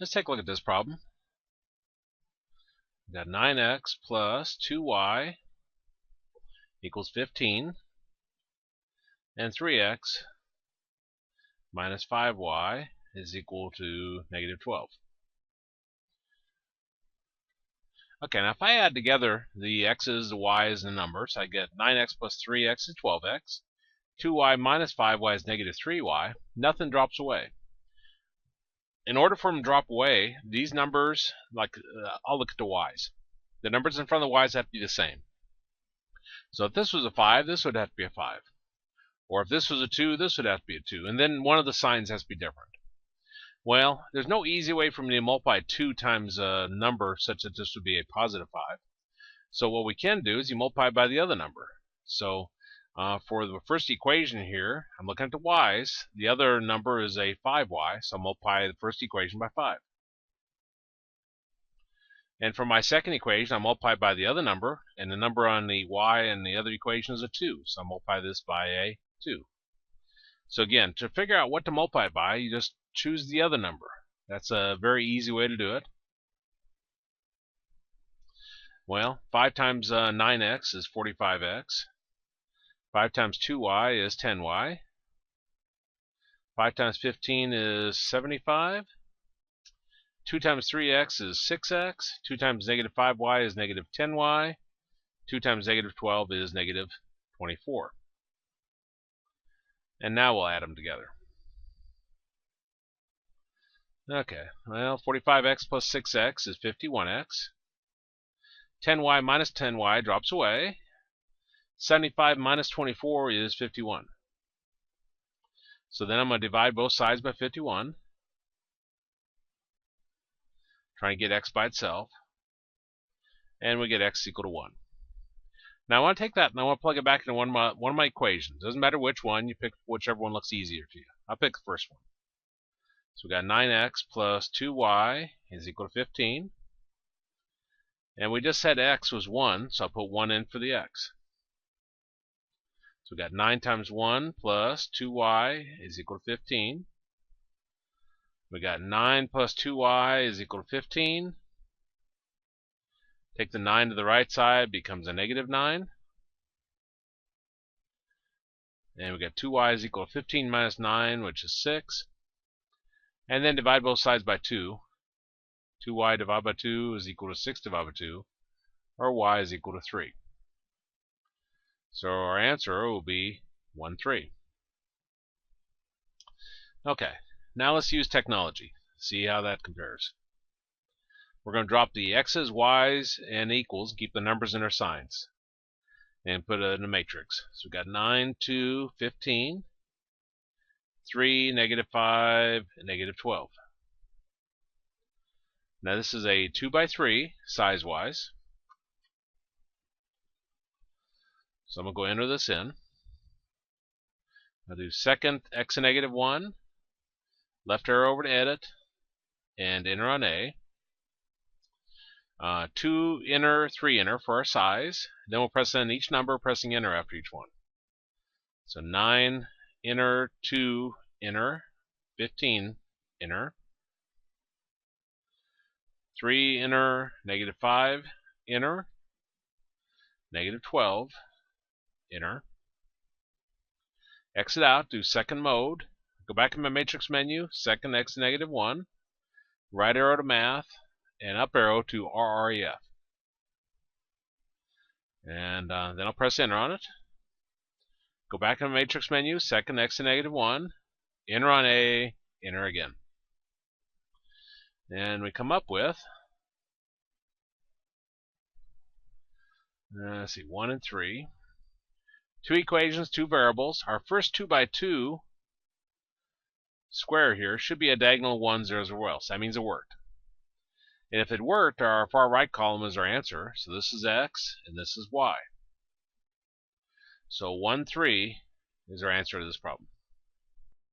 Let's take a look at this problem. We've got 9x plus 2y equals 15, and 3x minus 5y is equal to negative 12. Okay, now if I add together the x's, the y's, and the numbers, I get 9x plus 3x is 12x. 2y minus 5y is negative 3y. Nothing drops away. In order for them to drop away, these numbers, I'll look at the y's. The numbers in front of the y's have to be the same. So if this was a 5, this would have to be a 5. Or if this was a 2, this would have to be a 2. And then one of the signs has to be different. Well, there's no easy way for me to multiply 2 times a number such that this would be a positive 5. So what we can do is you multiply by the other number. So for the first equation here, I'm looking at the y's. The other number is a 5y, so I'll multiply the first equation by 5. And for my second equation, I'll multiply by the other number, and the number on the y and the other equation is a 2, so I'll multiply this by a 2. So again, to figure out what to multiply by, you just choose the other number. That's a very easy way to do it. Well, 5 times 9x is 45x. 5 times 2y is 10y. 5 times 15 is 75. 2 times 3x is 6x. 2 times negative 5y is negative 10y. 2 times negative 12 is negative 24. And now we'll add them together. Okay, well, 45x plus 6x is 51x. 10y minus 10y drops away. 75 minus 24 is 51. So then I'm going to divide both sides by 51. Try and get x by itself. And we get x equal to 1. Now I want to take that and I want to plug it back into one of my equations. Doesn't matter which one, you pick whichever one looks easier to you. I'll pick the first one. So we got 9x plus 2y is equal to 15. And we just said x was 1, so I'll put 1 in for the x. So we got 9 times 1 plus 2y is equal to 15. We got 9 plus 2y is equal to 15. Take the 9 to the right side, becomes a negative 9. And we got 2y is equal to 15 minus 9, which is 6. And then divide both sides by 2. 2y divided by 2 is equal to 6 divided by 2, or y is equal to 3. So our answer will be 1, 3. Okay, now let's use technology. See how that compares. We're going to drop the x's, y's, and equals, keep the numbers in their signs, and put it in a matrix. So we've got 9, 2, 15, 3, negative 5, and negative 12. Now this is a 2 by 3 size-wise. So I'm going to go enter this in. I'll do second x and negative 1, left arrow over to edit, and enter on A. 2 enter, 3 enter for our size. Then we'll press in each number, pressing enter after each one. So 9 enter, 2 enter, 15 enter, 3 enter, negative 5 enter, negative 12 enter. Exit out, do second mode, go back in my matrix menu, second x negative 1, right arrow to math, and up arrow to RREF. And then I'll press enter on it. Go back in the matrix menu, second x to negative 1, enter on A, enter again. And we come up with, let's see, 1 and 3. 2 equations, 2 variables. Our first 2 by 2 square here should be a diagonal 1, 0, 0 else. That means it worked. And if it worked, our far right column is our answer. So this is x, and this is y. So 1, 3 is our answer to this problem.